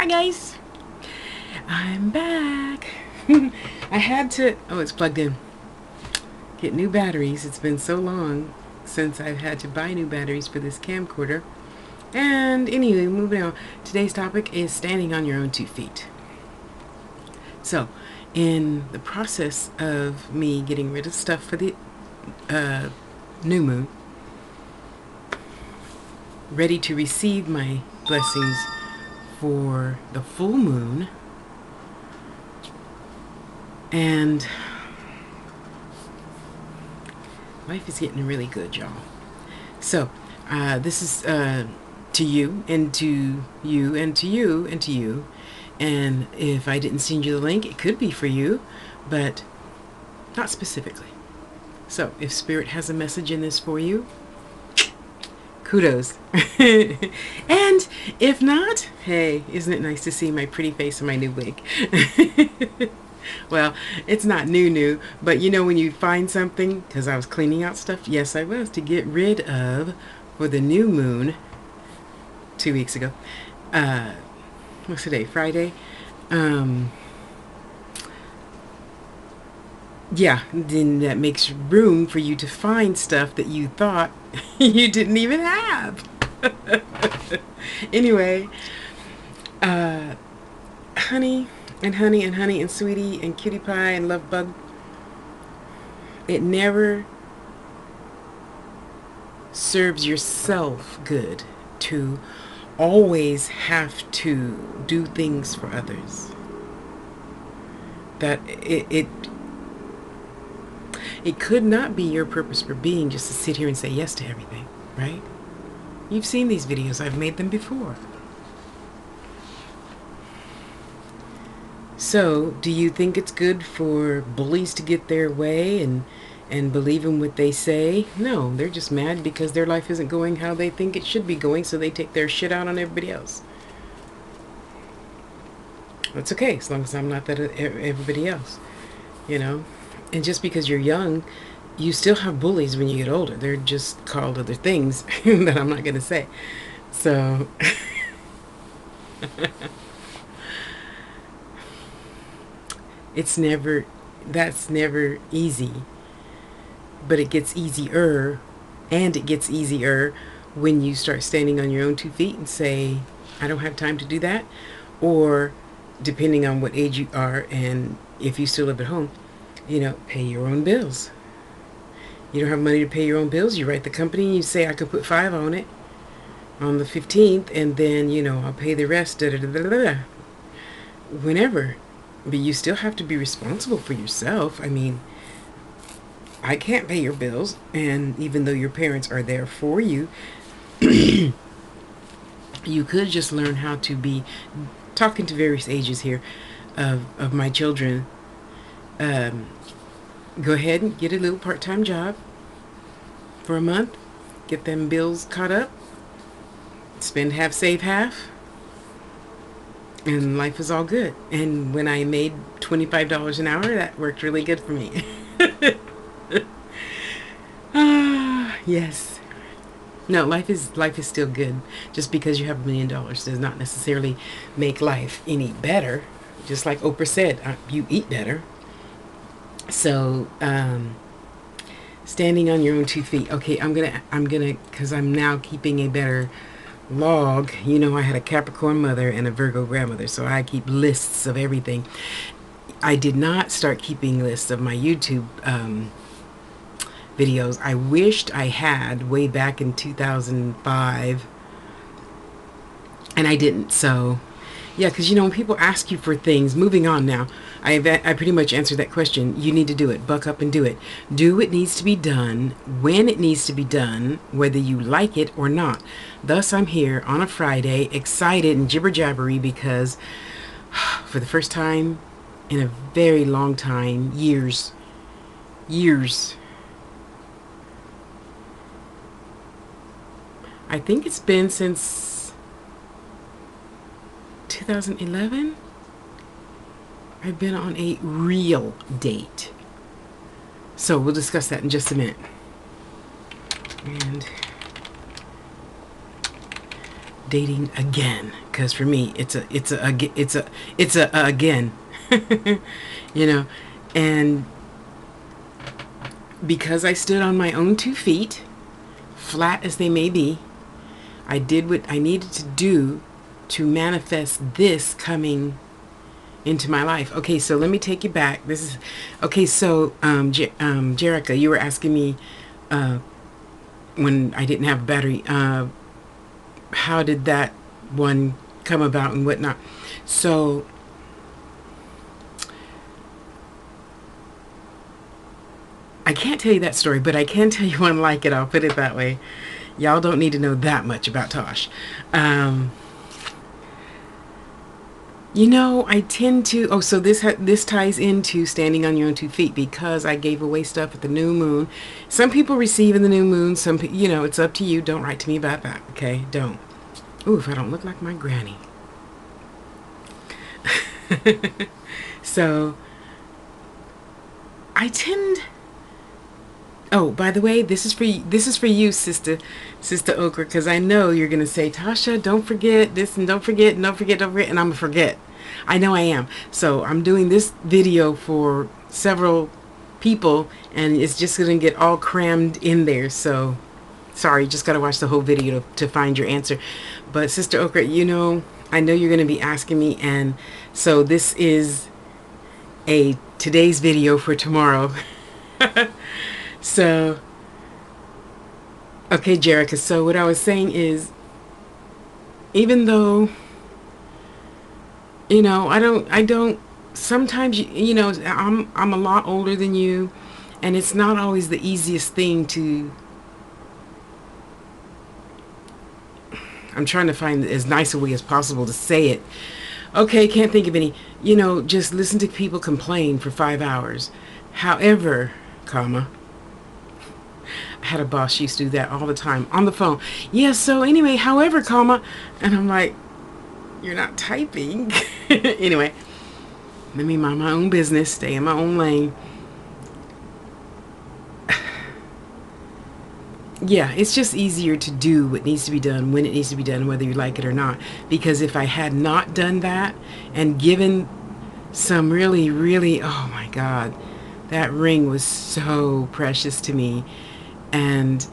Hi guys, I'm back. I had to, oh, it's plugged in, get new batteries. It's been so long since I've had to buy new batteries for this camcorder. And anyway, moving on. Today's topic is standing on your own 2 feet. So, in the process of me getting rid of stuff for the new moon, ready to receive my blessings for the full moon, and life is getting really good, y'all. So, this is to you, and to you, and to you, and to you. And if I didn't send you the link, it could be for you, but not specifically. So, if Spirit has a message in this for you, kudos. And if not, hey, isn't it nice to see my pretty face in my new wig? Well, it's not new, but you know when you find something, because I was cleaning out stuff, yes I was, to get rid of for the new moon 2 weeks ago. What's today, Friday? Yeah, then that makes room for you to find stuff that you thought you didn't even have. Anyway, honey and sweetie and cutie pie and love bug, it never serves yourself good to always have to do things for others. That it could not be your purpose for being just to sit here and say yes to everything, right? You've seen these videos. I've made them before. So, do you think it's good for bullies to get their way and believe in what they say? No, they're just mad because their life isn't going how they think it should be going, so they take their shit out on everybody else. That's okay, as long as I'm not that everybody else, you know? And just because you're young, you still have bullies when you get older. They're just called other things that I'm not going to say. So, that's never easy. But it gets easier, and it gets easier when you start standing on your own 2 feet and say, I don't have time to do that. Or, depending on what age you are and if you still live at home, pay your own bills. You don't have money to pay your own bills, you write the company and you say, I could put 5 on it on the 15th, and then, I'll pay the rest, whenever. But you still have to be responsible for yourself. I mean, I can't pay your bills, and even though your parents are there for you, you could just learn how to be, talking to various ages here of my children, go ahead and get a little part-time job for a month, get them bills caught up, spend half, save half, and life is all good. And when I made $25 an hour, that worked really good for me. Yes. No, life is still good. Just because you have $1 million does not necessarily make life any better. Just like Oprah said, you eat better. So, standing on your own 2 feet. Okay, I'm gonna, because I'm now keeping a better log. I had a Capricorn mother and a Virgo grandmother, so I keep lists of everything. I did not start keeping lists of my YouTube videos. I wished I had way back in 2005, and I didn't. So yeah, because when people ask you for things, moving on now, I pretty much answered that question. You need to do it. Buck up and do it. Do what needs to be done when it needs to be done, whether you like it or not. Thus, I'm here on a Friday, excited and jibber-jabbery, because for the first time in a very long time, years, I think it's been since 2011, I've been on a real date. So we'll discuss that in just a minute. And dating again, because for me it's a again. You know, and because I stood on my own 2 feet, flat as they may be, I did what I needed to do to manifest this coming into my life. Okay, so let me take you back. This is okay. So, Jerica, you were asking me when I didn't have a battery, how did that one come about and whatnot. So, I can't tell you that story, but I can tell you one like it. I'll put it that way. Y'all don't need to know that much about Tosh. You know, I tend to. Oh, so this ties into standing on your own 2 feet, because I gave away stuff at the new moon. Some people receive in the new moon. Some, it's up to you. Don't write to me about that. Okay, don't. Ooh, if I don't look like my granny. So, I tend. Oh, by the way, this is for you, sister Okra, because I know you're gonna say, Tasha, don't forget this, and don't forget, and don't forget, and I'm gonna forget. I know I am. So I'm doing this video for several people, and it's just gonna get all crammed in there. So sorry, you just gotta watch the whole video to find your answer. But Sister Okra, I know you're gonna be asking me, and so this is today's video for tomorrow. So, okay, Jerica, so what I was saying is, even though, I don't, sometimes, I'm a lot older than you, and it's not always the easiest thing to, I'm trying to find as nice a way as possible to say it. Okay, can't think of any, just listen to people complain for 5 hours. However, I had a boss, she used to do that all the time on the phone. Yeah, so anyway, however, and I'm like, you're not typing. Anyway, let me mind my own business, stay in my own lane. Yeah, it's just easier to do what needs to be done when it needs to be done, whether you like it or not. Because if I had not done that and given some really, really, oh my God, that ring was so precious to me. And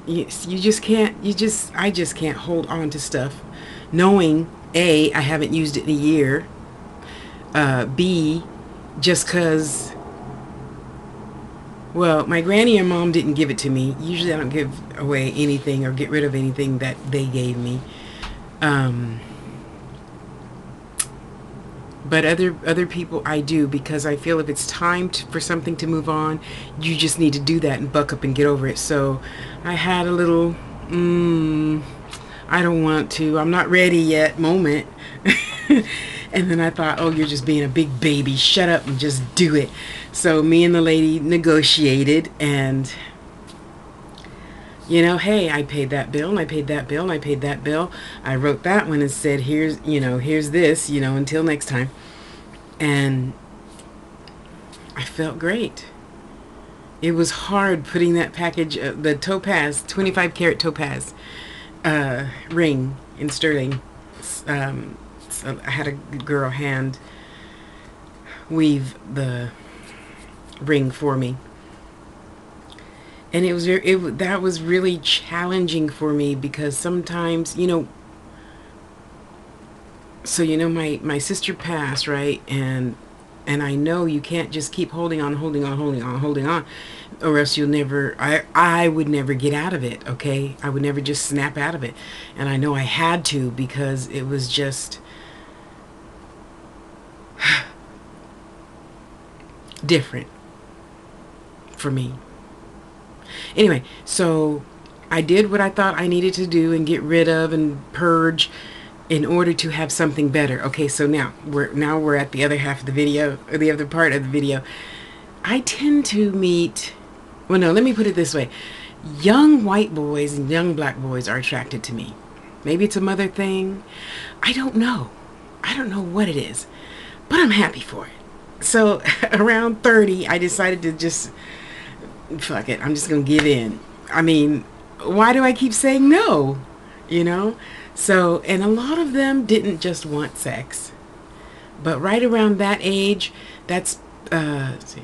you just can't, I just can't hold on to stuff knowing A, I haven't used it in a year, B, just because, well, my granny and mom didn't give it to me. Usually I don't give away anything or get rid of anything that they gave me. But other people I do, because I feel if it's time for something to move on, you just need to do that and buck up and get over it. So I had a little, I don't want to, I'm not ready yet moment. And then I thought, oh, you're just being a big baby. Shut up and just do it. So me and the lady negotiated, and hey, I paid that bill, and I paid that bill, and I paid that bill. I wrote that one and said, here's this, until next time. And I felt great. It was hard putting that package, the topaz, 25 karat topaz ring in sterling. So I had a girl hand weave the ring for me. And that was really challenging for me, because sometimes, so my sister passed, right? And I know you can't just keep holding on, or else you'll never, I would never get out of it, okay? I would never just snap out of it. And I know I had to, because it was just different for me. Anyway, so I did what I thought I needed to do and get rid of and purge in order to have something better. Okay, so now we're at the other half of the video, or the other part of the video. I tend to meet, well, no, let me put it this way. Young white boys and young black boys are attracted to me. Maybe it's a mother thing. I don't know. I don't know what it is, but I'm happy for it. So around 30, I decided to just, fuck it, I'm just gonna give in. I mean, why do I keep saying no? So, and a lot of them didn't just want sex, but right around that age, that's let's see,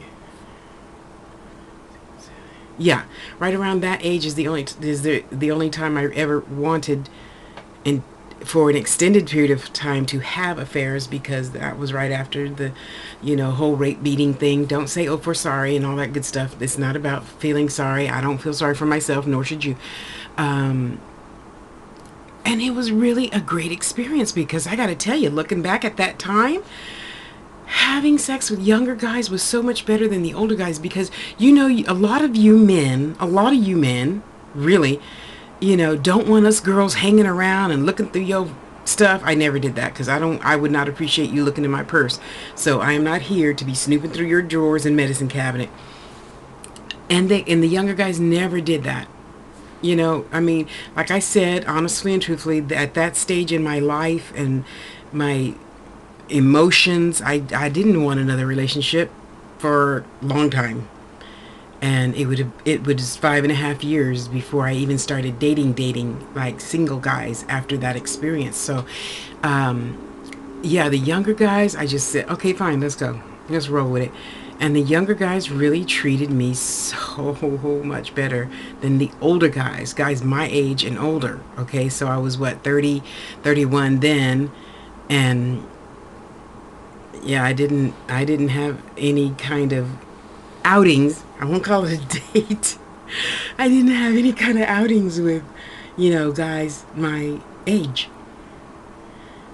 yeah, right around that age is the only time I ever wanted, and for an extended period of time, to have affairs, because that was right after the, whole rape beating thing. Don't say oh for sorry and all that good stuff. It's not about feeling sorry. I don't feel sorry for myself, nor should you. Um, and it was really a great experience, because I got to tell you, looking back at that time, having sex with younger guys was so much better than the older guys, because a lot of you men really, don't want us girls hanging around and looking through your stuff. I never did that, because I would not appreciate you looking in my purse. So I am not here to be snooping through your drawers and medicine cabinet. And the younger guys never did that. I mean, like I said, honestly and truthfully, at that stage in my life and my emotions, I didn't want another relationship for a long time. And it was 5.5 years before I even started dating like single guys after that experience. So yeah, the younger guys, I just said, okay, fine, let's go, let's roll with it. And the younger guys really treated me so much better than the older guys my age and older. Okay, so I was what, 30, 31 then. And yeah, I didn't have any kind of outings. I won't call it a date. I didn't have any kind of outings with, guys my age.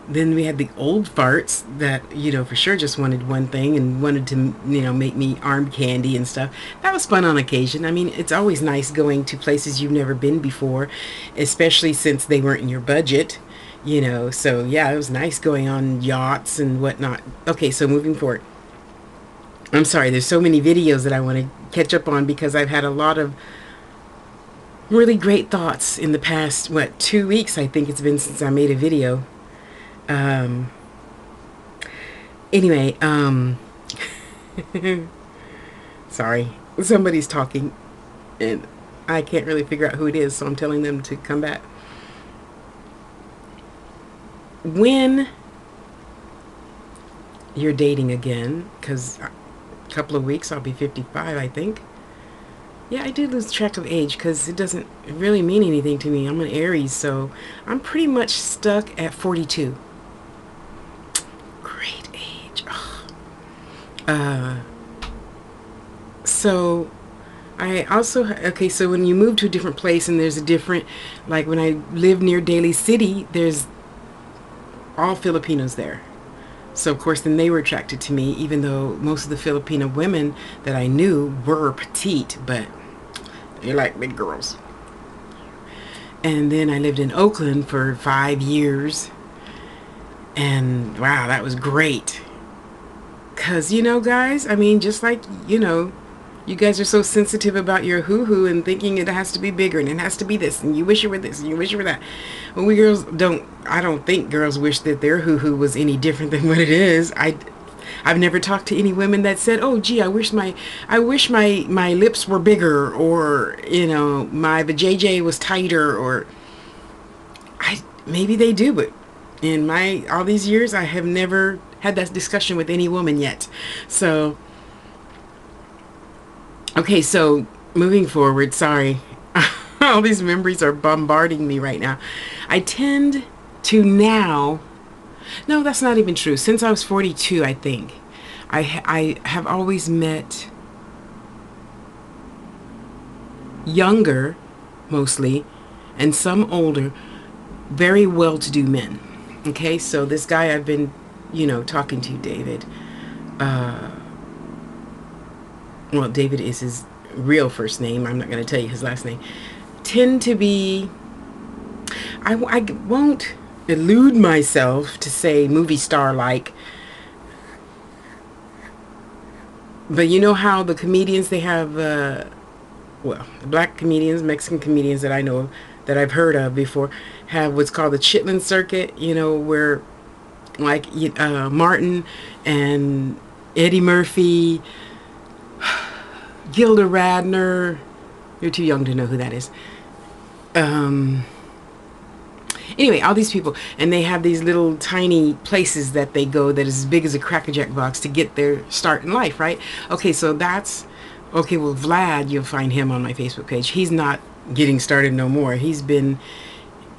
Then we had the old farts that, for sure just wanted one thing and wanted to, make me arm candy and stuff. That was fun on occasion. I mean, it's always nice going to places you've never been before, especially since they weren't in your budget, So yeah, it was nice going on yachts and whatnot. Okay, so moving forward. I'm sorry, there's so many videos that I want to catch up on, because I've had a lot of really great thoughts in the past, 2 weeks, I think it's been since I made a video. Um, anyway, sorry, somebody's talking and I can't really figure out who it is, so I'm telling them to come back. When you're dating again, because a couple of weeks I'll be 55, I think. Yeah, I did lose track of age, because it doesn't really mean anything to me. I'm an Aries, so I'm pretty much stuck at 42. Great age. Oh. So I also, okay, so when you move to a different place and there's a different, like when I lived near Daly City, there's all Filipinos there. So of course then they were attracted to me, even though most of the Filipino women that I knew were petite, but they like big girls. And then I lived in Oakland for 5 years, and wow, that was great. Because, guys, I mean, just like, you guys are so sensitive about your hoo-hoo and thinking it has to be bigger and it has to be this and you wish it were this and you wish it were that. Well, we girls don't, I don't think girls wish that their hoo-hoo was any different than what it is. I've never talked to any women that said, "Oh, gee, I wish my lips were bigger," or my vajayjay was tighter, or maybe they do, but in my all these years, I have never had that discussion with any woman yet. So, okay, so moving forward, sorry, all these memories are bombarding me right now. I tend to now. No, that's not even true. Since I was 42, I think, I have always met younger, mostly, and some older, very well-to-do men. Okay, so this guy I've been, talking to, David. Well, David is his real first name. I'm not going to tell you his last name. Tend to be, I won't elude myself to say movie star like, but you know how the comedians, they have well, black comedians, Mexican comedians that I know of, that I've heard of before, have what's called the Chitlin circuit, where like Martin and Eddie Murphy, Gilda Radner, you're too young to know who that is. Anyway, all these people, and they have these little tiny places that they go that is as big as a Cracker Jack box to get their start in life, right? Okay, so that's okay. Well, Vlad, you'll find him on my Facebook page. He's not getting started no more. He's been,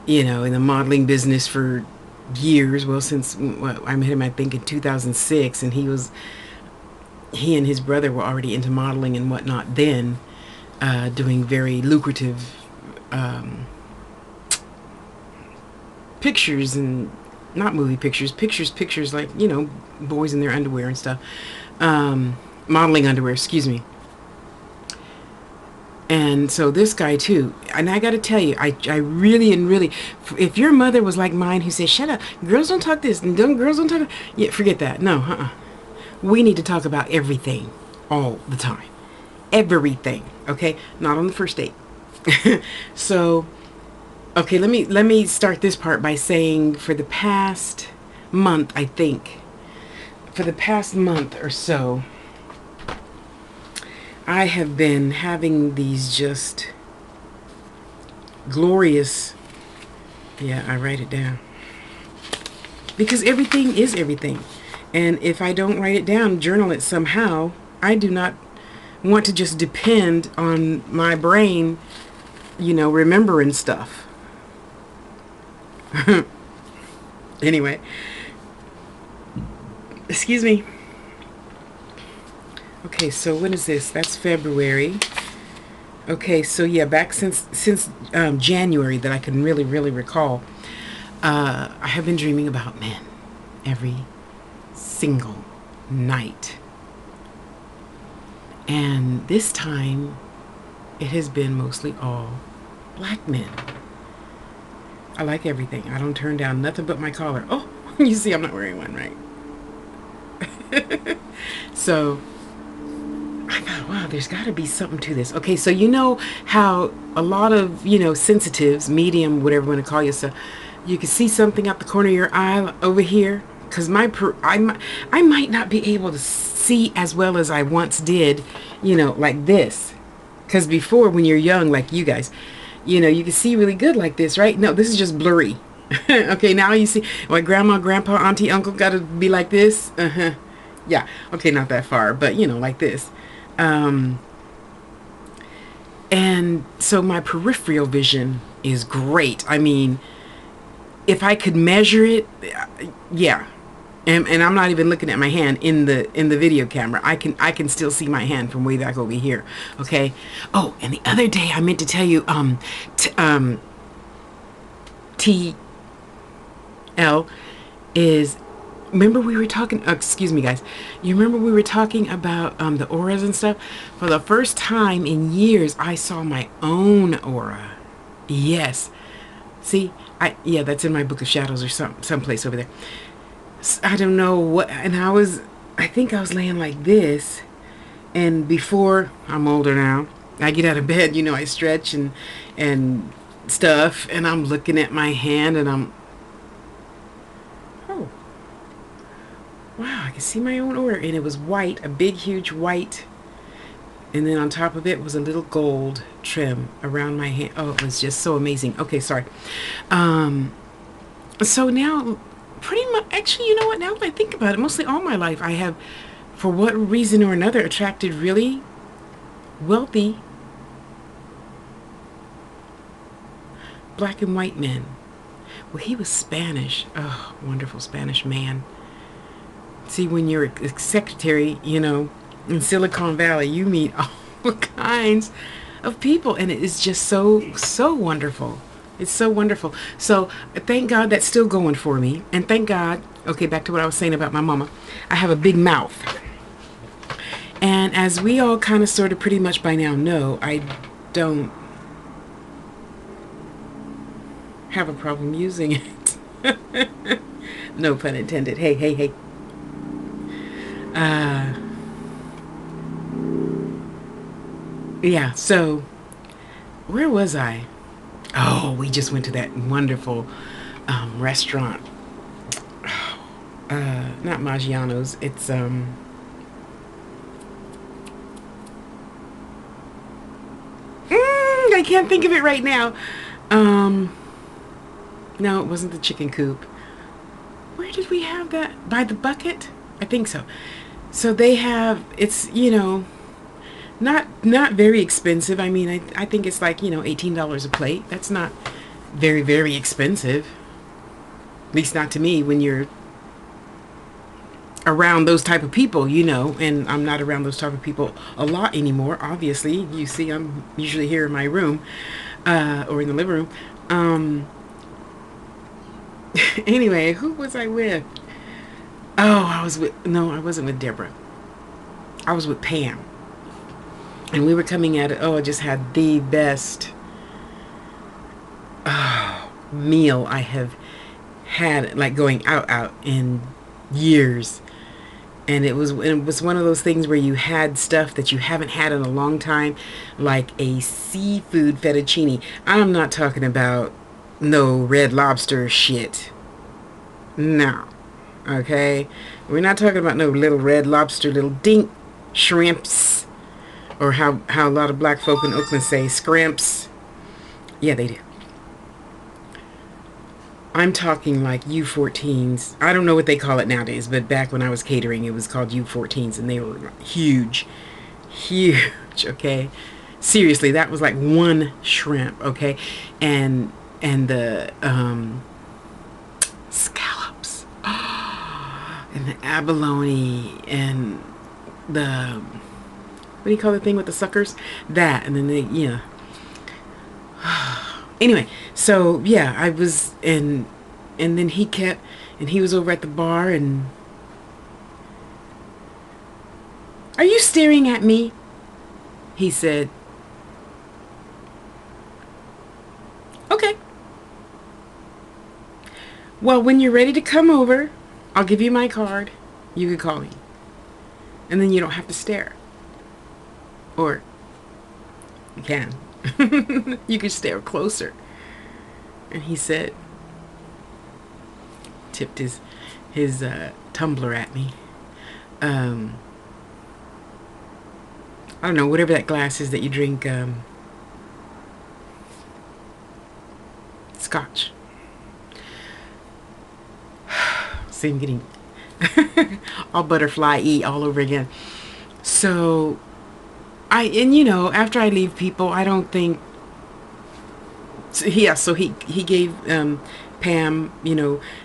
in the modeling business for years. Well, since I met him, I think in 2006, and he and his brother were already into modeling and whatnot then, doing very lucrative pictures, and not movie pictures like, boys in their underwear and stuff, modeling underwear, excuse me. And so this guy too, and I got to tell you, I really and really, if your mother was like mine, who says, shut up, girls don't talk this, and girls don't talk, yeah, forget that. No, we need to talk about everything all the time, everything. Okay, not on the first date. So okay, let me start this part by saying, for the past month, I think, for the past month or so, I have been having these just glorious, yeah, I write it down, because everything is everything. And if I don't write it down, journal it somehow, I do not want to just depend on my brain, remembering stuff. Anyway, excuse me. Okay, so when is this? That's February. Okay, so yeah, back since January that I can really recall, I have been dreaming about men every single night. And this time it has been mostly all black men. I like everything. I don't turn down nothing but my collar. Oh, you see I'm not wearing one, right? So I thought, wow, there's got to be something to this. Okay, so you know how a lot of, sensitives, medium, whatever you want to call yourself, you can see something out the corner of your eye over here? Because I might not be able to see as well as I once did, like this. Because before, when you're young, like you guys, you can see really good like this, right? No, this is just blurry. Okay, now you see, like grandma, grandpa, auntie, uncle got to be like this. Yeah, okay, not that far, but, like this. And so my peripheral vision is great. I mean, if I could measure it, yeah. And I'm not even looking at my hand in the video camera. I can still see my hand from way back over here. Okay. Oh, and the other day I meant to tell you, TL is, remember we were talking, excuse me guys, you remember we were talking about the auras and stuff? For the first time in years, I saw my own aura. Yes. See, yeah, that's in my book of shadows or someplace over there. I don't know what, and I think I was laying like this, and before, I'm older now, I get out of bed, I stretch and stuff, and I'm looking at my hand, and oh, wow, I can see my own aura, and it was white, a big, huge white, and then on top of it was a little gold trim around my hand. Oh, it was just so amazing. Okay, sorry. So now, pretty much, actually, you know what, now that I think about it, mostly all my life I have, for what reason or another, attracted really wealthy black and white men. Well, he was Spanish. Oh, wonderful Spanish man. See, when you're a secretary, in Silicon Valley, you meet all kinds of people, and it is just so wonderful. It's so wonderful. So thank God that's still going for me. And thank God, okay, back to what I was saying about my mama. I have a big mouth. And as we all kind of sort of pretty much by now know, I don't have a problem using it. No pun intended. Hey. Yeah, so where was I? Oh, we just went to that wonderful restaurant. Not Maggiano's. It's I can't think of it right now. No, it wasn't the chicken coop. Where did we have that? By the bucket? I think so. So they have, it's, not very expensive. I mean, I think it's like, $18 a plate. That's not very, very expensive. At least not to me when you're around those type of people, and I'm not around those type of people a lot anymore. Obviously, you see, I'm usually here in my room, or in the living room. Anyway, who was I with? Oh, no, I wasn't with Deborah. I was with Pam. And we were coming at it. Oh, I just had the best meal I have had, like going out in years. And it was one of those things where you had stuff that you haven't had in a long time, like a seafood fettuccine. I'm not talking about no Red Lobster shit. No. Okay? We're not talking about no little Red Lobster, little dink shrimps, or how a lot of black folk in Oakland say scrimps. Yeah, they do. I'm talking like U14s. I don't know what they call it nowadays, but back when I was catering, it was called U14s, and they were huge. Huge, okay? Seriously, that was like one shrimp, okay? And the scallops. And the abalone, and the, what do you call the thing with the suckers? That, and then anyway, so yeah, I was and then he was over at the bar, and are you staring at me? He said, okay. Well, when you're ready to come over, I'll give you my card. You can call me. And then you don't have to stare. Or you can. You could stare closer. And he said, tipped his tumbler at me. I don't know, whatever that glass is that you drink, scotch. See, I'm getting all butterfly-y all over again. So after I leave people, I don't think, so he gave Pam,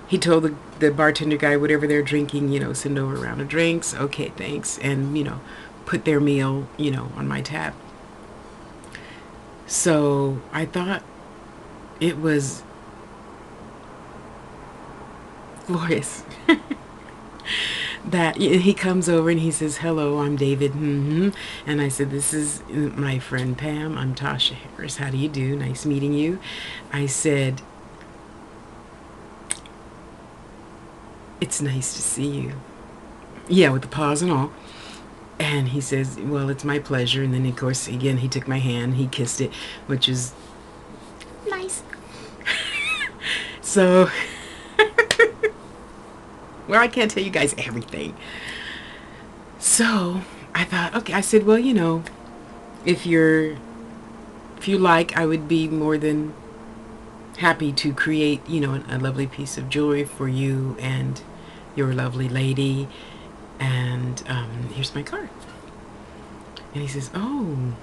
he told the bartender guy, whatever they're drinking, send over a round of drinks. Okay, thanks. And, put their meal, on my tab. So I thought it was glorious. That he comes over and he says, hello, I'm David. And I said, this is my friend Pam. I'm Tasha Harris. How do you do? Nice meeting you. I said, it's nice to see you. Yeah, with the pause and all. And he says, well, it's my pleasure. And then, of course, again, he took my hand. He kissed it, which is nice. So, well, I can't tell you guys everything. So I thought, okay, I said, well, if you like, I would be more than happy to create, a lovely piece of jewelry for you and your lovely lady. And here's my card. And he says, oh,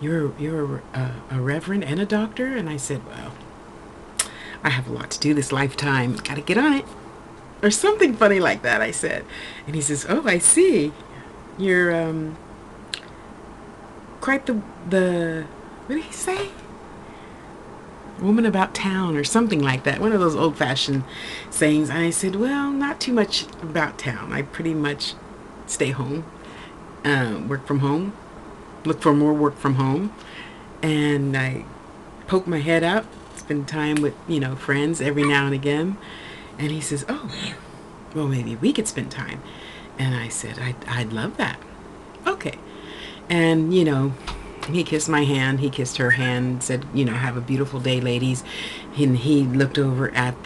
you're a reverend and a doctor? And I said, well, I have a lot to do this lifetime. Got to get on it. Or something funny like that, I said. And he says, oh, I see. You're quite the what did he say? Woman about town or something like that. One of those old-fashioned sayings. And I said, well, not too much about town. I pretty much stay home, work from home, look for more work from home. And I poke my head out, spend time with, friends every now and again. And he says, oh, well, maybe we could spend time. And I said, I'd love that. Okay. And, he kissed my hand. He kissed her hand, said, have a beautiful day, ladies. And he looked over at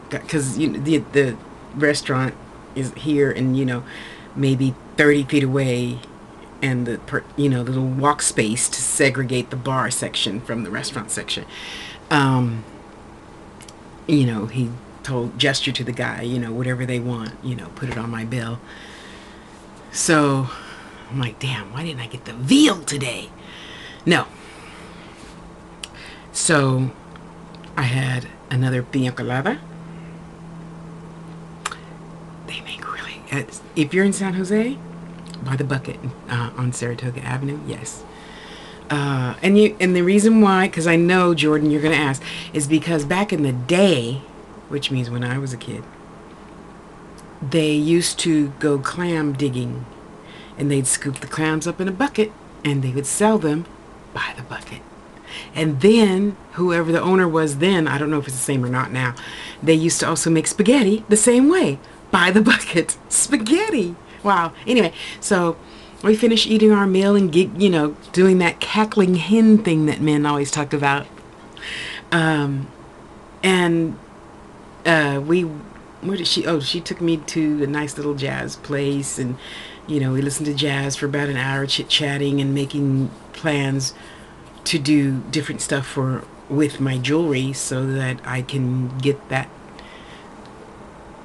because the restaurant is here and, maybe 30 feet away. And the little walk space to segregate the bar section from the restaurant section. he gesture to the guy, whatever they want, put it on my bill. So I'm like, damn, why didn't I get the veal today? No. So I had another piña colada. They make really, if you're in San Jose, by the bucket on Saratoga Avenue, yes. And the reason why, because I know, Jordan, you're going to ask, is because back in the day, which means when I was a kid, they used to go clam digging, and they'd scoop the clams up in a bucket, and they would sell them by the bucket. And then whoever the owner was then, I don't know if it's the same or not now, they used to also make spaghetti the same way, by the bucket. Spaghetti. Wow. Anyway, so we finished eating our meal and doing that cackling hen thing that men always talk about. And where did she? Oh, she took me to a nice little jazz place, and we listened to jazz for about an hour, chit-chatting and making plans to do different stuff with my jewelry so that I can get that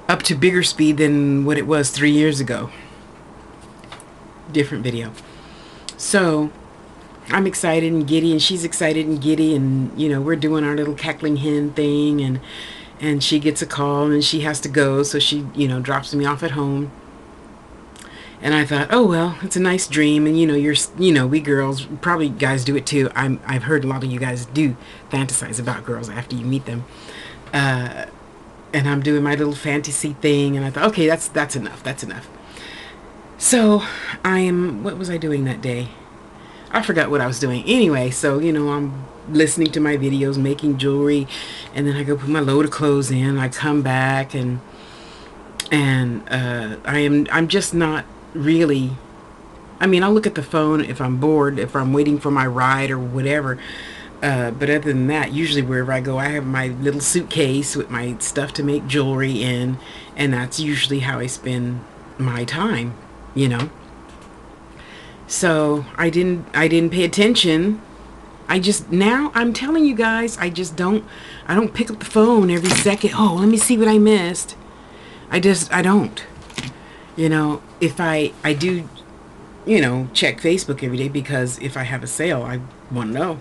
up to bigger speed than what it was 3 years ago. Different video. So I'm excited and giddy, and she's excited and giddy, and we're doing our little cackling hen thing, and she gets a call and she has to go, so she drops me off at home. And I thought, oh well, it's a nice dream, and we girls, probably guys do it too. I've heard a lot of you guys do fantasize about girls after you meet them. And I'm doing my little fantasy thing, and I thought, okay, that's enough. That's enough. So what was I doing that day? I forgot what I was doing. Anyway, so I'm listening to my videos, making jewelry, and then I go put my load of clothes in. I come back, and I'm just not really, I'll look at the phone if I'm bored, if I'm waiting for my ride or whatever, but other than that, usually wherever I go, I have my little suitcase with my stuff to make jewelry in, and that's usually how I spend my time. So I didn't pay attention. Now I'm telling you guys, I don't pick up the phone every second. Oh, let me see what I missed. I don't. If I do, check Facebook every day, because if I have a sale, I want to know.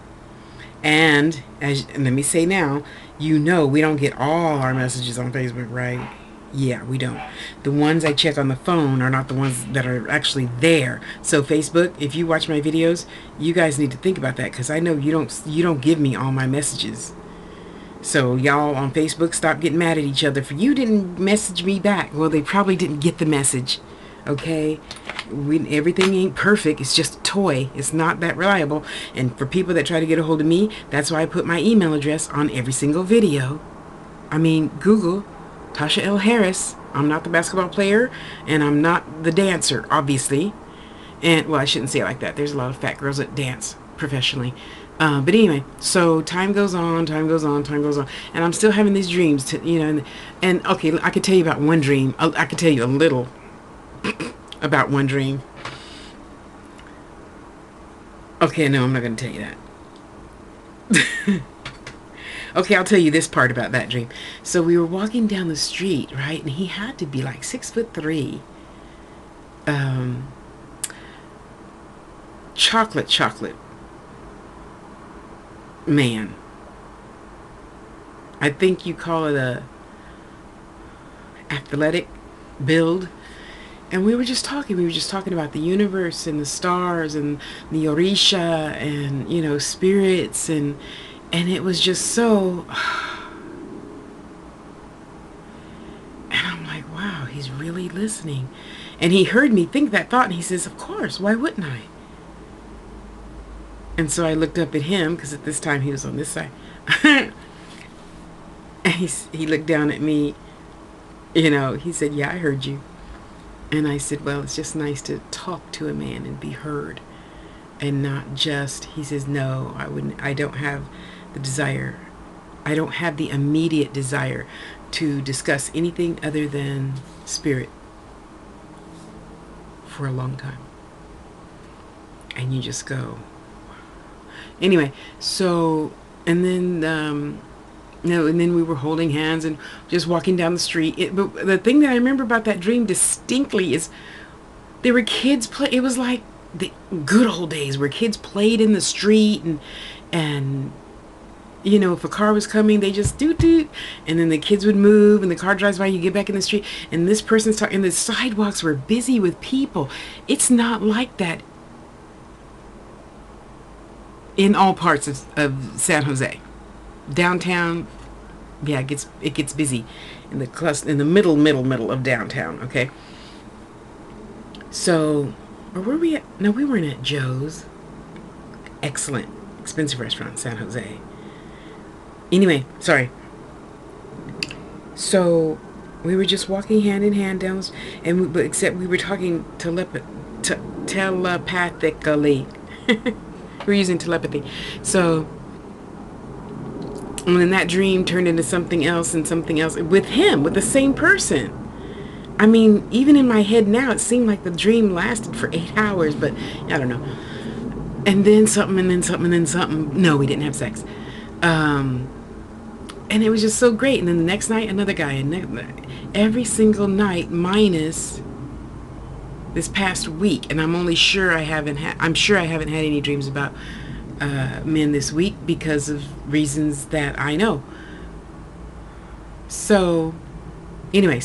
And let me say now, we don't get all our messages on Facebook, right? Yeah, we don't. The ones I check on the phone are not the ones that are actually there. So Facebook, if you watch my videos, you guys need to think about that, because I know you don't give me all my messages. So y'all on Facebook, stop getting mad at each other for you didn't message me back. Well, they probably didn't get the message. Okay, everything ain't perfect. It's just a toy. It's not that reliable. And for people that try to get a hold of me, that's why I put my email address on every single video. Google Tasha L. Harris. I'm not the basketball player, and I'm not the dancer, obviously. And well, I shouldn't say it like that. There's a lot of fat girls that dance professionally. But anyway, so time goes on, and I'm still having these dreams and okay, I could tell you about one dream. I could tell you a little about one dream. Okay, no, I'm not going to tell you that. Okay, I'll tell you this part about that dream. So we were walking down the street, right? And he had to be like 6'3". Chocolate man. I think you call it a athletic build. And we were just talking about the universe and the stars and the Orisha and spirits, and it was just so, and I'm like, wow, he's really listening. And he heard me think that thought, and he says, of course, why wouldn't I? And so I looked up at him, because at this time he was on this side. And he looked down at me, he said, yeah, I heard you. And I said, well, it's just nice to talk to a man and be heard, and not just, he says, no, I don't have the desire. I don't have the immediate desire to discuss anything other than spirit for a long time. And you just go, anyway, so, and then No, and then we were holding hands and just walking down the street. But the thing that I remember about that dream distinctly is there were kids play. It was like the good old days where kids played in the street, and if a car was coming, they just do, and then the kids would move, and the car drives by, you get back in the street, and this person's talking, and the sidewalks were busy with people. It's not like that in all parts of San Jose. Downtown, yeah, it gets busy in the middle of downtown. Okay, so, or were we at? No, we weren't at Joe's. Excellent, expensive restaurant in San Jose. Anyway, sorry. So we were just walking hand in hand down, but except we were talking telepathically. We're using telepathy. So, and then that dream turned into something else and something else with him, with the same person. I mean, even in my head now, it seemed like the dream lasted for 8 hours, but I don't know. And then something, and then something, and then something. No, we didn't have sex. And it was just so great. And then the next night, another guy. And every single night, minus this past week. And I'm sure I haven't had any dreams about men this week because of reasons that I know. So, anyway,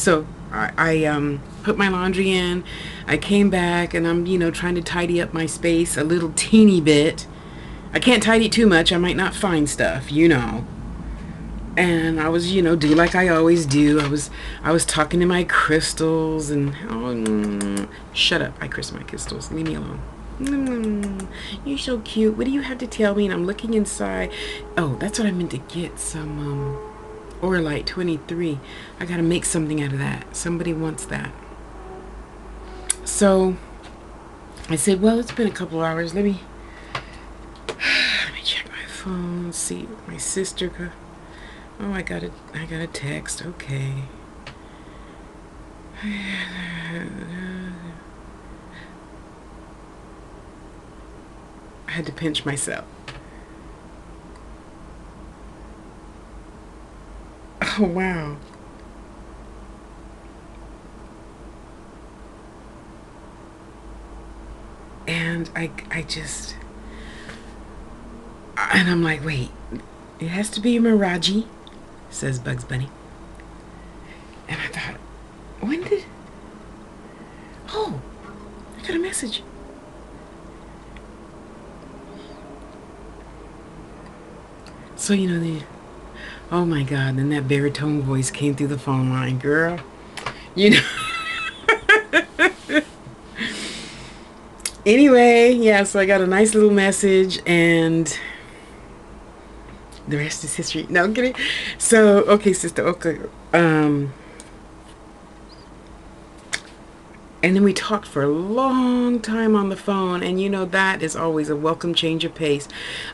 I put my laundry in. I came back, and I'm, trying to tidy up my space a little teeny bit. I can't tidy too much. I might not find stuff, And I was, do like I always do. I was talking to my crystals and shut up. I kiss my crystals. Leave me alone. You're so cute. What do you have to tell me? And I'm looking inside. Oh, that's what I meant to get. Some Oralite 23. I gotta make something out of that. Somebody wants that. So I said, well, it's been a couple hours. Let me check my phone. See my sister. Oh, I got a text. Okay. I had to pinch myself. Oh, wow. And and I'm like, wait, it has to be Miraji, says Bugs Bunny. And I thought, I got a message. So, oh my God, then that baritone voice came through the phone line, girl. Anyway, yeah, so I got a nice little message, and the rest is history. No, I'm kidding. So, okay, sister, okay. And then we talked for a long time on the phone, and that is always a welcome change of pace.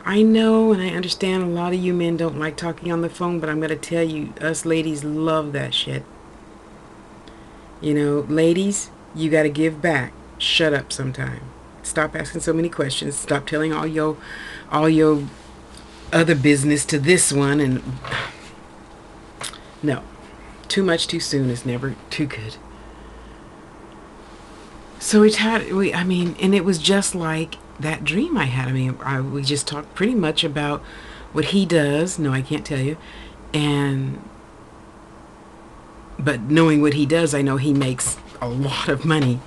I know and I understand a lot of you men don't like talking on the phone, but I'm going to tell you, us ladies love that shit. Ladies, you got to give back. Shut up sometime. Stop asking so many questions. Stop telling all your other business to this one, and no, too much too soon is never too good. So and it was just like that dream I had. We just talked pretty much about what he does. No, I can't tell you. But knowing what he does, I know he makes a lot of money.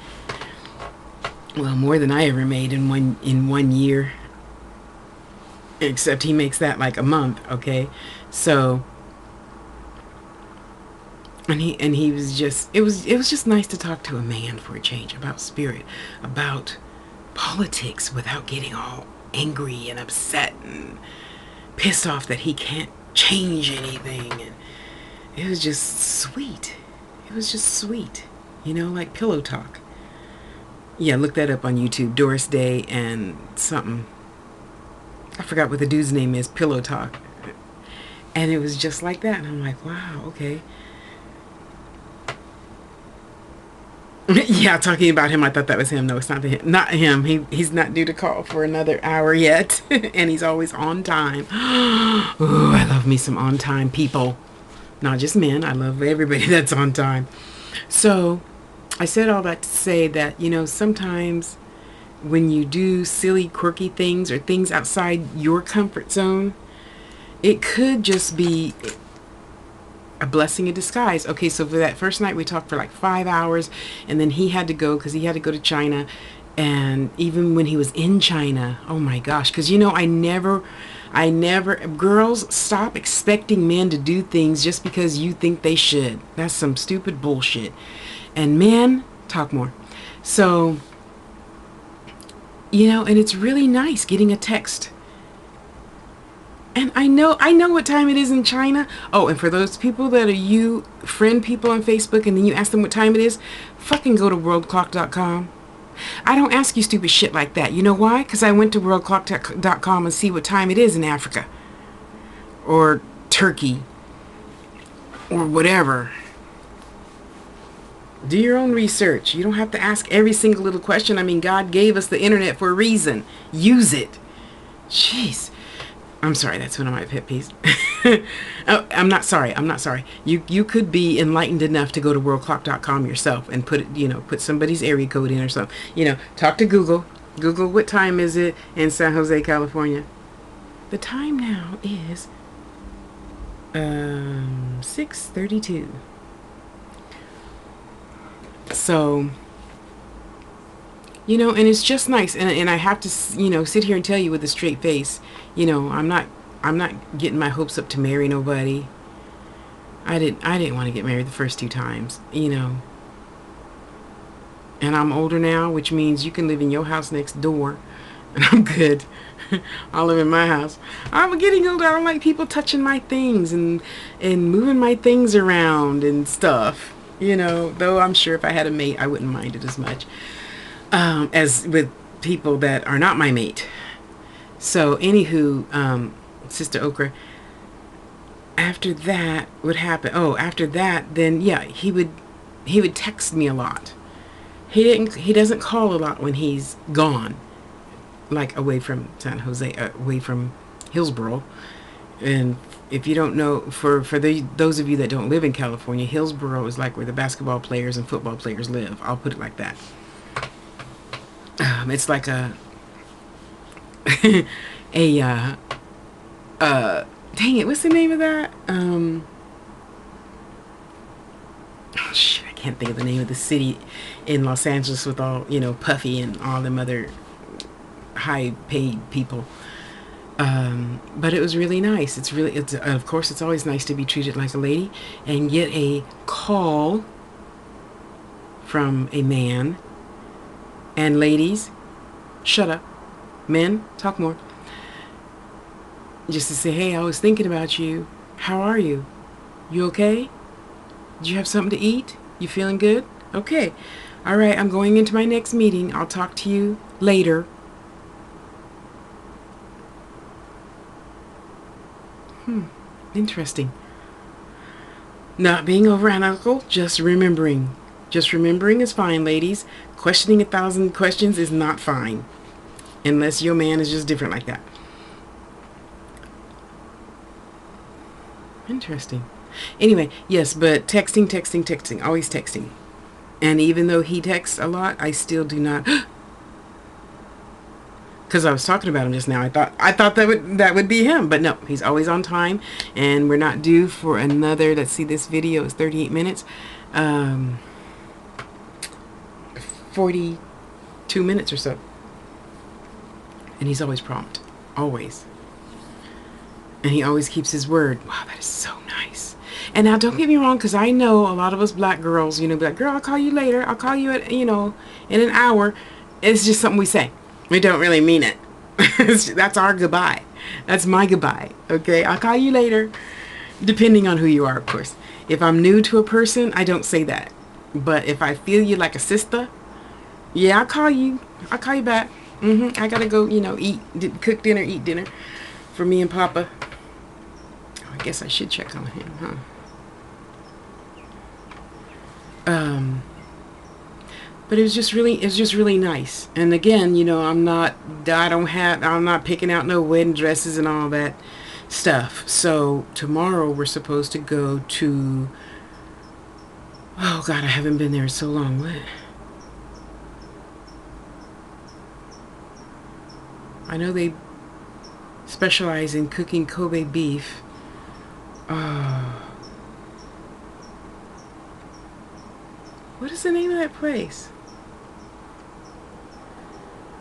Well, more than I ever made in one year. Except he makes that like a month, okay? So, and he was just, it was just nice to talk to a man for a change, about spirit, about politics, without getting all angry and upset and pissed off that he can't change anything. And it was just sweet. It was just sweet, like pillow talk. Yeah, look that up on YouTube. Doris Day and something. I forgot what the dude's name is. Pillow Talk. And it was just like that. And I'm like, wow, okay. Yeah, talking about him, I thought that was him. No, it's not him. Not him. He's not due to call for another hour yet, and he's always on time. Ooh, I love me some on time people. Not just men. I love everybody that's on time. So, I said all that to say that, sometimes when you do silly, quirky things or things outside your comfort zone, it could just be a blessing in disguise. Okay, so for that first night we talked for like 5 hours, and then he had to go because he had to go to China. And even when he was in China, oh my gosh, because I never, girls, stop expecting men to do things just because you think they should. That's some stupid bullshit. And men, talk more. So, and it's really nice getting a text. And I know what time it is in China. Oh, and for those people that are you friend people on Facebook and then you ask them what time it is, fucking go to worldclock.com. I don't ask you stupid shit like that. You know why? Because I went to worldclock.com and see what time it is in Africa. Or Turkey. Or whatever. Do your own research. You don't have to ask every single little question. I mean, God gave us the internet for a reason. Use it. Jeez. I'm sorry, that's one of my pet peeves. Oh, I'm not sorry. You could be enlightened enough to go to worldclock.com yourself and put it, put somebody's area code in or something. Talk to Google. Google, what time is it in San Jose, California? The time now is 6:32. So, and it's just nice, and I have to, sit here and tell you with a straight face, I'm not getting my hopes up to marry nobody. I didn't want to get married the first 2 times, and I'm older now, which means you can live in your house next door, and I'm good. I'll live in my house. I'm getting older. I don't like people touching my things and moving my things around and stuff, though I'm sure if I had a mate, I wouldn't mind it as much. As with people that are not my mate. So, anywho, Sister Okra, after that, what happened? Oh, after that, then, yeah, he would text me a lot. He doesn't call a lot when he's gone, like away from San Jose, away from Hillsborough. And if you don't know, for those of you that don't live in California, Hillsborough is like where the basketball players and football players live. I'll put it like that. It's like a dang it, what's the name of that? Oh shit, I can't think of the name of the city in Los Angeles with all, Puffy and all them other high paid people. But it was really nice. Of course, it's always nice to be treated like a lady and get a call from a man. And ladies, shut up. Men, talk more. Just to say, hey, I was thinking about you. How are you? You okay? Did you have something to eat? You feeling good? Okay. All right, I'm going into my next meeting. I'll talk to you later. Interesting. Not being over analytical, just remembering. Just remembering is fine, ladies. Questioning 1,000 questions is not fine. Unless your man is just different like that. Interesting. Anyway, yes, but texting. Always texting. And even though he texts a lot, I still do not... Because I was talking about him just now. I thought that would be him. But no, he's always on time. And we're not due for another... Let's see, this video is 38 minutes. 42 minutes or so. And he's always prompt. Always. And he always keeps his word. Wow, that is so nice. And now don't get me wrong, because I know a lot of us black girls, be like, girl, I'll call you later. I'll call you at, in an hour. It's just something we say. We don't really mean it. That's our goodbye. That's my goodbye. Okay, I'll call you later. Depending on who you are, of course. If I'm new to a person, I don't say that. But if I feel you like a sister, yeah, I'll call you. I'll call you back. I gotta go, cook dinner, eat dinner for me and Papa. Oh, I guess I should check on him, huh? But it was just really nice. And again, you know, I'm not picking out no wedding dresses and all that stuff. So tomorrow we're supposed to go to, oh God, I haven't been there in so long. What? I know they specialize in cooking Kobe beef. What is the name of that place?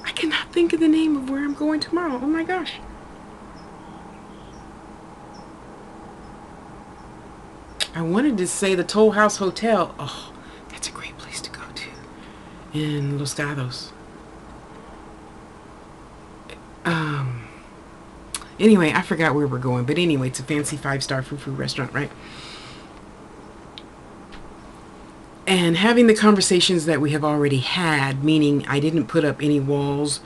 I cannot think of the name of where I'm going tomorrow. Oh my gosh. I wanted to say the Toll House Hotel. Oh, that's a great place to go to in Los Gatos. Anyway, I forgot where we're going, but anyway, it's a fancy 5-star food restaurant, right? And having the conversations that we have already had, meaning I didn't put up any walls,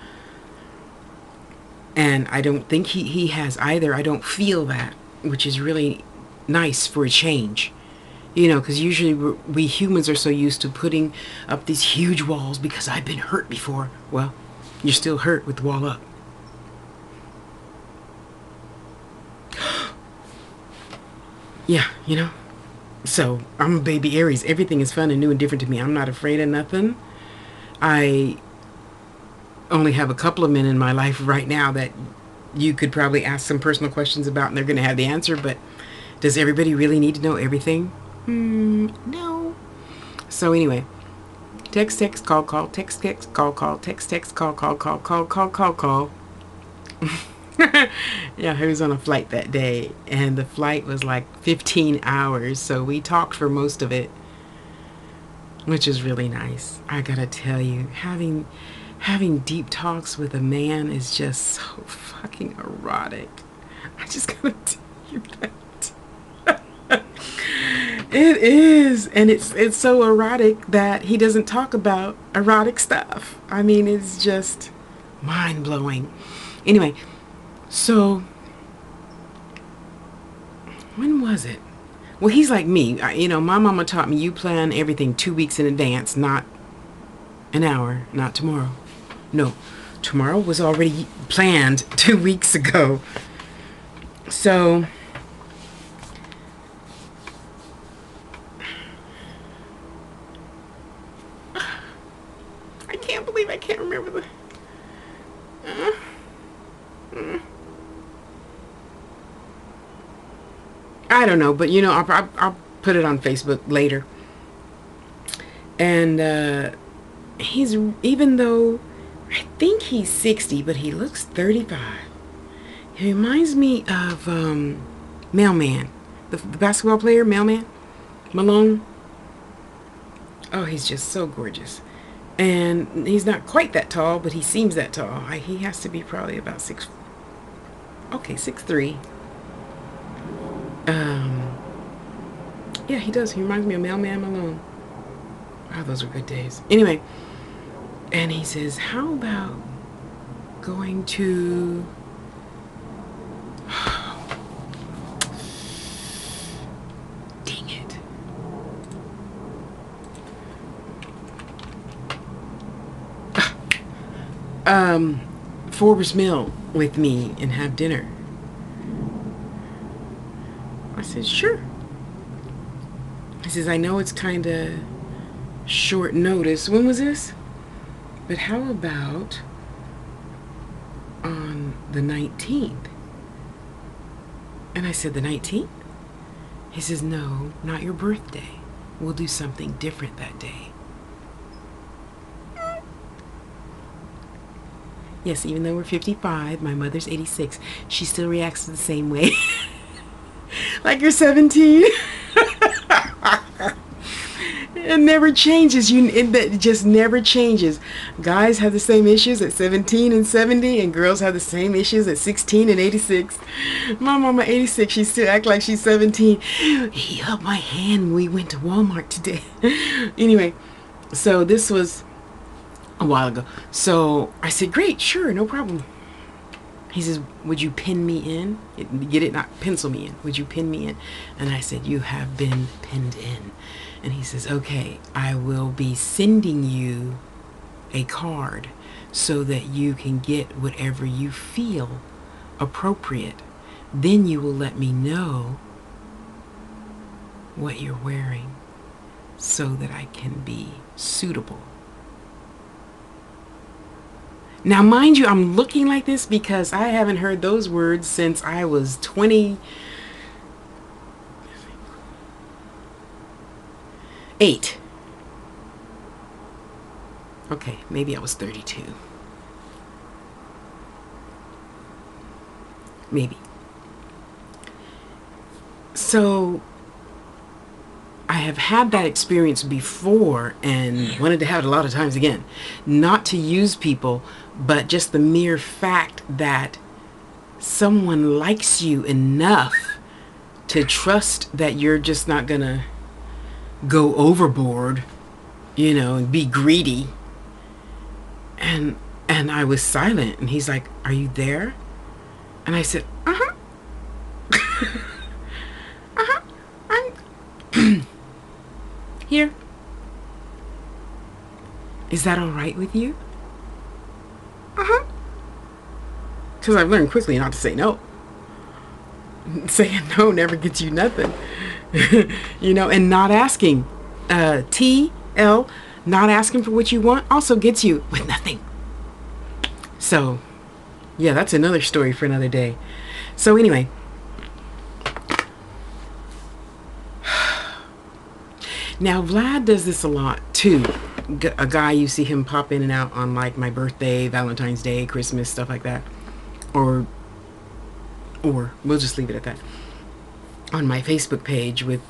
and I don't think he has either. I don't feel that, which is really nice for a change. You know, because usually we humans are so used to putting up these huge walls because I've been hurt before. Well, you're still hurt with the wall up. Yeah, you know. So, I'm a baby Aries. Everything is fun and new and different to me. I'm not afraid of nothing. I only have a couple of men in my life right now that you could probably ask some personal questions about and they're going to have the answer, but does everybody really need to know everything? No. So anyway, text, call, text, call, text, call. Yeah, he was on a flight that day, and the flight was like 15 hours, so we talked for most of it, which is really nice. I gotta tell you, having deep talks with a man is just so fucking erotic. I just gotta tell you that. It is, and it's so erotic that he doesn't talk about erotic stuff. I mean, it's just mind-blowing. Anyway, so when was it? Well, he's like me. You know, my mama taught me you plan everything 2 weeks in advance, not an hour, not tomorrow. No, tomorrow was already planned 2 weeks ago. So I can't believe I can't remember the I don't know, but you know, I'll put it on Facebook later. And he's, even though I think he's 60, but he looks 35. He reminds me of Mailman, the basketball player, Mailman, Malone. Oh, he's just so gorgeous. And he's not quite that tall, but he seems that tall. He has to be probably about 6'3". Yeah, he does. He reminds me of Mailman Malone. Wow, those were good days. Anyway, and he says, how about going to... Dang it. Forbes Mill with me and have dinner. I said, sure. He says, I know it's kind of short notice. When was this? But how about on the 19th? And I said, the 19th? He says, no, not your birthday. We'll do something different that day. Yes, even though we're 55, my mother's 86, she still reacts the same way. Like you're 17. It never changes. It just never changes. Guys have the same issues at 17 and 70, and girls have the same issues at 16 and 86. My mama 86, she still act like she's 17. He held my hand when we went to Walmart today. Anyway, so this was a while ago. So I said, great, sure, no problem. He says, would you pin me in? Get it? Not pencil me in. Would you pin me in? And I said, you have been pinned in. And he says, okay, I will be sending you a card so that you can get whatever you feel appropriate. Then you will let me know what you're wearing so that I can be suitable. Now, mind you, I'm looking like this because I haven't heard those words since I was 28. Okay, maybe I was 32. Maybe. So I have had that experience before and wanted to have it a lot of times again. Not to use people, but just the mere fact that someone likes you enough to trust that you're just not gonna go overboard, and be greedy. And I was silent, and he's like, "Are you there?" And I said, "Uh-huh." "Uh-huh. I'm here. Is that all right with you?" "Uh-huh." Because I've learned quickly not to say no. Saying no never gets you nothing. And not asking. TL, not asking for what you want also gets you with nothing. So, yeah, that's another story for another day. So anyway, now Vlad does this a lot too. A guy, you see him pop in and out on like my birthday, Valentine's Day, Christmas, stuff like that. Or we'll just leave it at that. On my Facebook page with,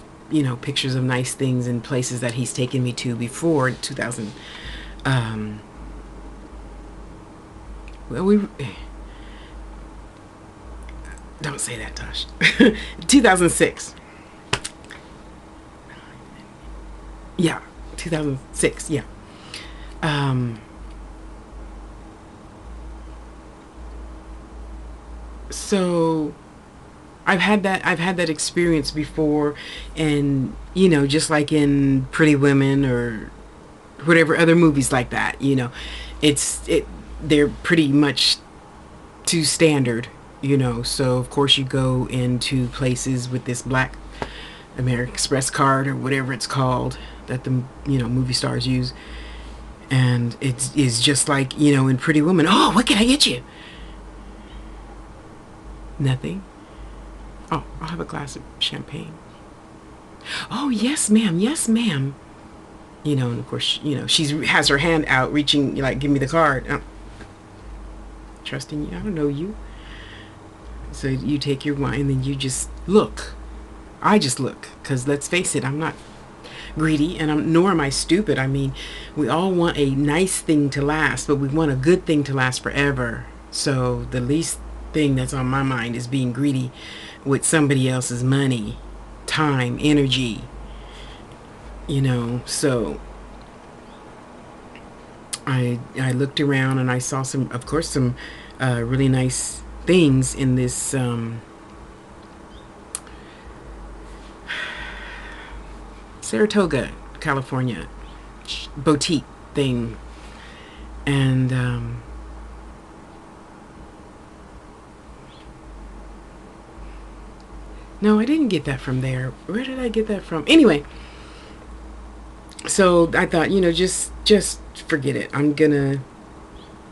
pictures of nice things and places that he's taken me to before 2000. Don't say that, Tosh. 2006. Yeah, 2006. Yeah. So I've had that experience before, and just like in Pretty Women or whatever other movies like that, they're pretty much too standard, so of course you go into places with this black American Express card or whatever it's called that the movie stars use, and it's just like in Pretty Woman. "Oh, what can I get you?" "Nothing." "Oh, I'll have a glass of champagne." "Oh, yes ma'am, yes ma'am." And of course she has her hand out reaching, like, "Give me the card." Trusting you, I don't know you. So you take your wine and then you just look. I just look, because let's face it, I'm not greedy, and nor am I stupid. I mean, we all want a nice thing to last, but we want a good thing to last forever. So the least thing that's on my mind is being greedy with somebody else's money, time, energy, so I looked around and I saw some really nice things in this Saratoga, California boutique thing, and no, I didn't get that from there. Where did I get that from? Anyway, so I thought, just forget it. I'm gonna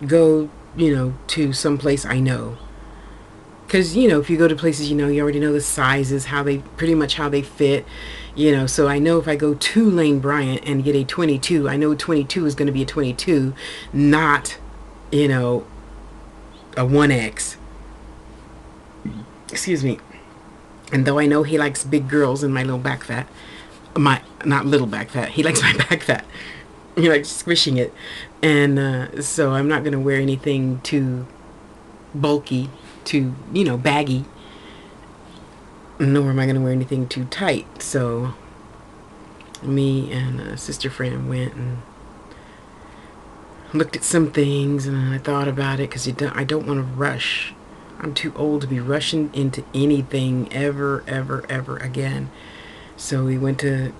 go, to some place I know. Because, if you go to places, you already know the sizes, how they fit, so I know if I go to Lane Bryant and get a 22, I know 22 is going to be a 22, not, a 1X. Excuse me. And though I know he likes big girls and my little back fat, not little back fat, he likes my back fat. He likes squishing it. And so I'm not going to wear anything too bulky, too, baggy. Nor am I going to wear anything too tight. So me and a sister friend went and looked at some things, and I thought about it, because I don't want to rush. I'm too old to be rushing into anything ever, ever, ever again. So we went to,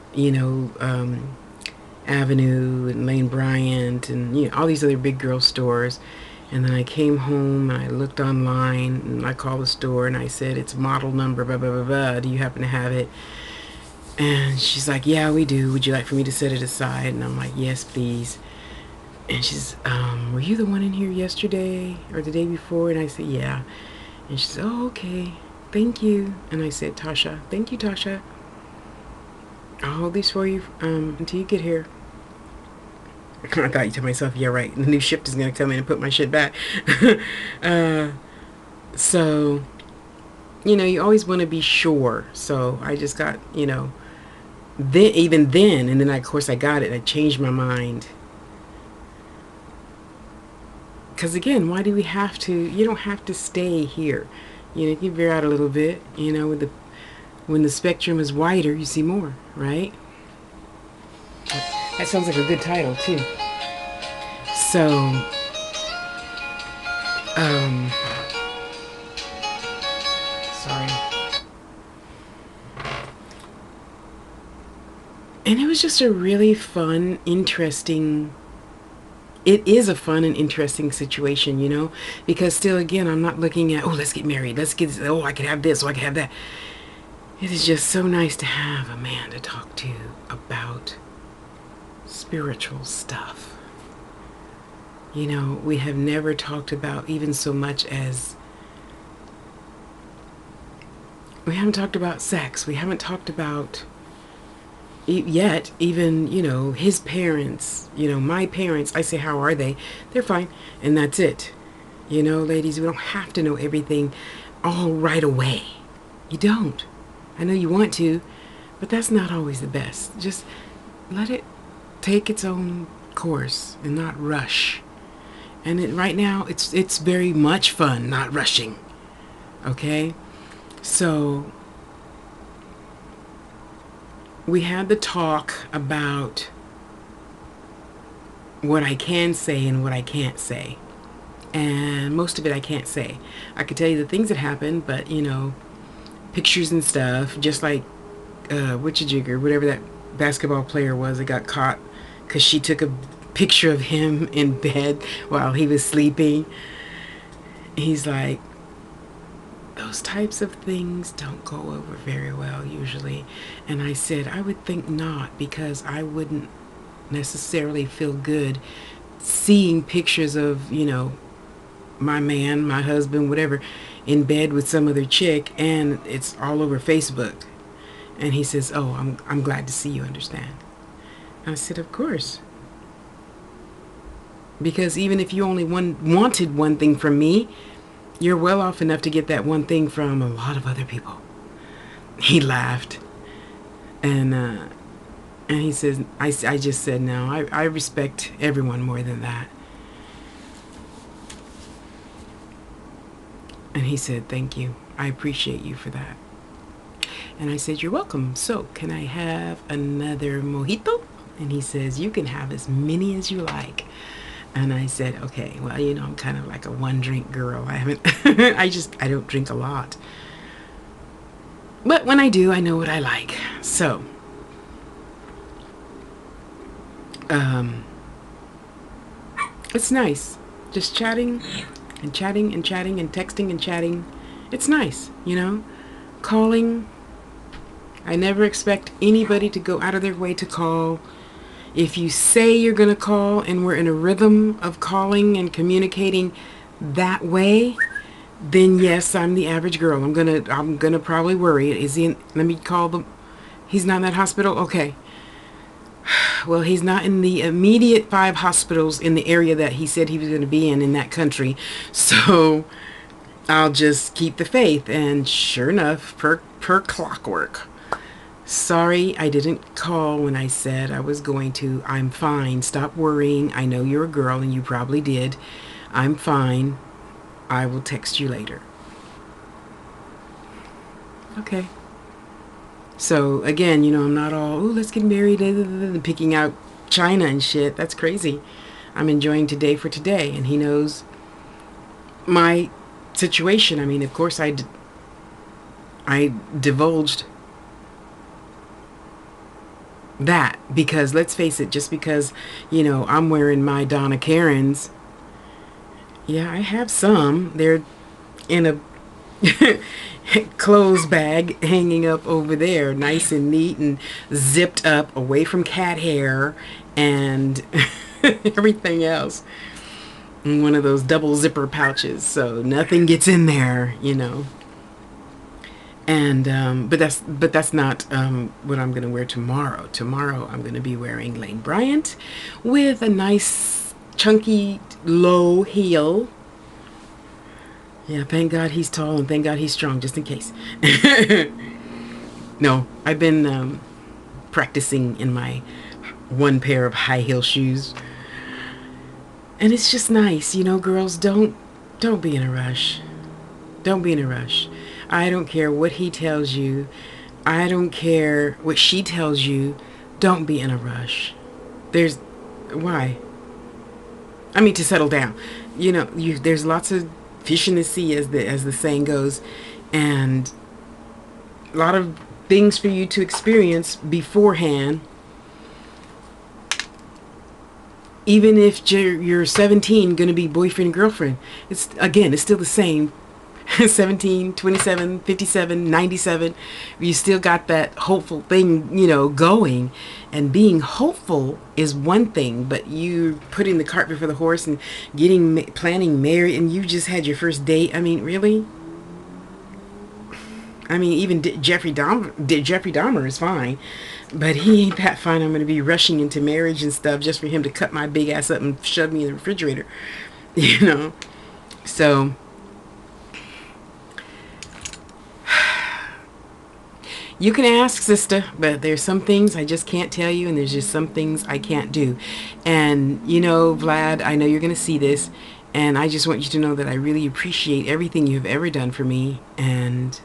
Avenue and Lane Bryant and, all these other big girl stores. And then I came home and I looked online and I called the store and I said, it's model number, blah, blah, blah, blah. Do you happen to have it? And she's like, yeah, we do. Would you like for me to set it aside? And I'm like, yes, please. And she's, were you the one in here yesterday or the day before? And I said, yeah. And she said, oh, okay. Thank you. And I said, Tasha, thank you, Tasha. I'll hold these for you until you get here. I thought to myself, yeah, right. The new shift is going to come in and put my shit back. So, you always want to be sure. So I just got, even then, and then of course I got it. I changed my mind. Because again, why do we have to? You don't have to stay here. You can veer out a little bit. When the spectrum is wider, you see more, right? That sounds like a good title too. So, sorry. And it was just a really fun, interesting. It is a fun and interesting situation, because still, again, I'm not looking at, oh, let's get married. I could have this, I could have that. It is just so nice to have a man to talk to about spiritual stuff. We have never talked about even so much as, we haven't talked about sex. We haven't talked about yet even, his parents, my parents. I say, how are they? They're fine. And that's it. Ladies, we don't have to know everything all right away. You don't. I know you want to, but that's not always the best. Just let it take its own course and not rush. And right now, it's very much fun not rushing. Okay? So we had the talk about what I can say and what I can't say. And most of it I can't say. I could tell you the things that happened, but, pictures and stuff, just like Witchajigger, whatever that basketball player was that got caught because she took a picture of him in bed while he was sleeping. He's like, those types of things don't go over very well usually. And I said, I would think not, because I wouldn't necessarily feel good seeing pictures of, my man, my husband, whatever, in bed with some other chick, and it's all over Facebook. And he says, oh, I'm glad to see you understand. I said, of course. Because even if you only wanted one thing from me, you're well off enough to get that one thing from a lot of other people. He laughed. And he says, I just said, no, I respect everyone more than that. And he said, thank you. I appreciate you for that. And I said, you're welcome. So can I have another mojito? And he says, you can have as many as you like. And I said, okay, well, I'm kind of like a one drink girl. I don't drink a lot. But when I do, I know what I like. So, it's nice. Just chatting and chatting and chatting and texting and chatting. It's nice, calling. I never expect anybody to go out of their way to call. If you say you're going to call and we're in a rhythm of calling and communicating that way, then yes, I'm the average girl. I'm gonna probably worry. Is he in, let me call them. He's not in that hospital? Okay. Well, he's not in the immediate 5 hospitals in the area that he said he was going to be in that country. So I'll just keep the faith. And sure enough, per clockwork. Sorry, I didn't call when I said I was going to. I'm fine. Stop worrying. I know you're a girl and you probably did. I'm fine. I will text you later. Okay. So again, I'm not all, oh, let's get married, picking out China and shit. That's crazy. I'm enjoying today for today, and he knows my situation. I mean, of course, I divulged that, because let's face it, just because, I'm wearing my Donna Karens, yeah, I have some. They're in a clothes bag hanging up over there, nice and neat and zipped up away from cat hair and everything else. In one of those double zipper pouches, so nothing gets in there. And but that's not what I'm gonna wear tomorrow. Tomorrow I'm gonna be wearing Lane Bryant with a nice chunky low heel. Yeah, thank God he's tall and thank God he's strong, just in case. No, I've been practicing in my one pair of high heel shoes, and it's just nice, girls. Don't be in a rush. Don't be in a rush. I don't care what he tells you. I don't care what she tells you. Don't be in a rush. Why? I mean, to settle down. There's lots of fish in the sea, as the saying goes, and a lot of things for you to experience beforehand. Even if you're 17, going to be boyfriend and girlfriend, it's still the same. 17, 27, 57, 97, you still got that hopeful thing, going. And being hopeful is one thing, but you putting the cart before the horse and planning marriage, and you just had your first date. I mean, really? I mean, even Jeffrey Dahmer is fine, but he ain't that fine. I'm going to be rushing into marriage and stuff just for him to cut my big ass up and shove me in the refrigerator, So you can ask, sister, but there's some things I just can't tell you, and there's just some things I can't do. And, Vlad, I know you're going to see this, and I just want you to know that I really appreciate everything you've ever done for me, and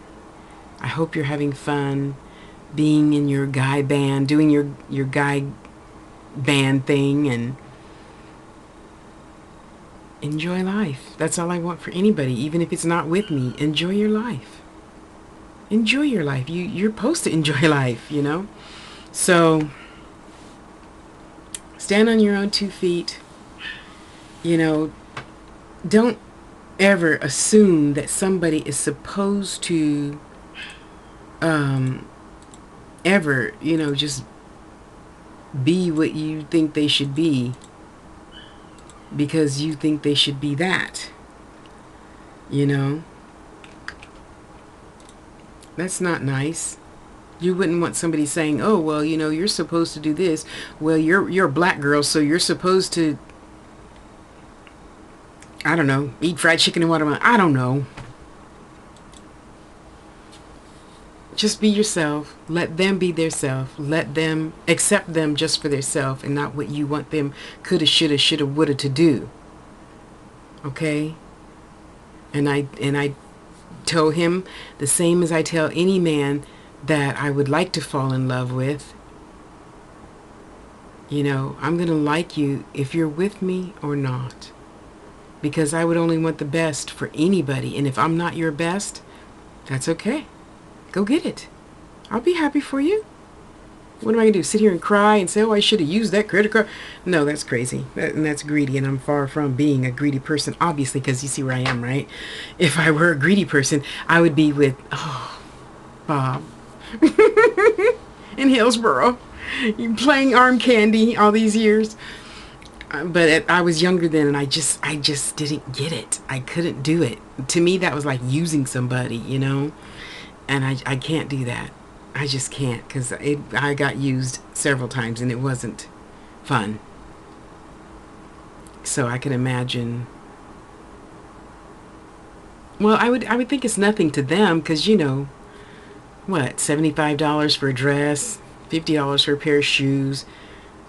I hope you're having fun being in your guy band, doing your guy band thing, and enjoy life. That's all I want for anybody, even if it's not with me. Enjoy your life. Enjoy your life. You're supposed to enjoy life, So stand on your own 2 feet. Don't ever assume that somebody is supposed to ever, just be what you think they should be because you think they should be that. That's not nice. You wouldn't want somebody saying, "Oh, well, you're supposed to do this. Well, you're a black girl, so you're supposed to, I don't know, eat fried chicken and watermelon." I don't know. Just be yourself. Let them be their self. Let them accept them just for their self and not what you want them coulda, shoulda, woulda to do. Okay? And I told him the same as I tell any man that I would like to fall in love with. I'm going to like you if you're with me or not. Because I would only want the best for anybody. And if I'm not your best, that's okay. Go get it. I'll be happy for you. What am I going to do? Sit here and cry and say, "Oh, I should have used that credit card"? No, that's crazy. And that's greedy. And I'm far from being a greedy person, obviously, because you see where I am, right? If I were a greedy person, I would be with, Bob in Hillsboro, playing arm candy all these years. But I was younger then, and I just didn't get it. I couldn't do it. To me, that was like using somebody, And I can't do that. I just can't, because I got used several times and it wasn't fun. So I can imagine. Well, I would think it's nothing to them, because what, $75 for a dress, $50 for a pair of shoes,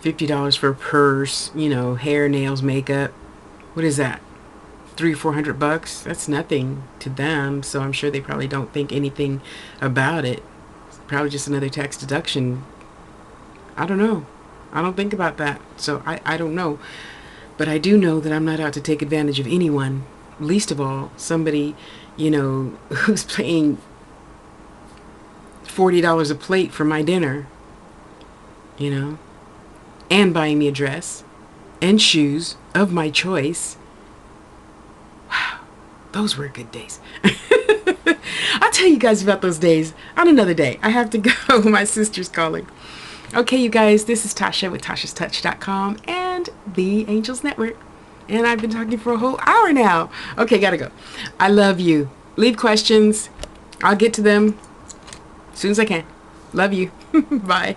$50 for a purse, hair, nails, makeup. What is that? $300-400? That's nothing to them. So I'm sure they probably don't think anything about it. Probably just another tax deduction. I don't know. I don't think about that. So I don't know. But I do know that I'm not out to take advantage of anyone. Least of all, somebody, who's paying $40 a plate for my dinner. you know, and buying me a dress and shoes of my choice. Wow, those were good days. I'll tell you guys about those days on another day. I have to go. My sister's calling. Okay, you guys, this is Tasha with TashasTouch.com and the Angels Network. And I've been talking for a whole hour now. Okay, gotta go. I love you. Leave questions. I'll get to them as soon as I can. Love you. Bye.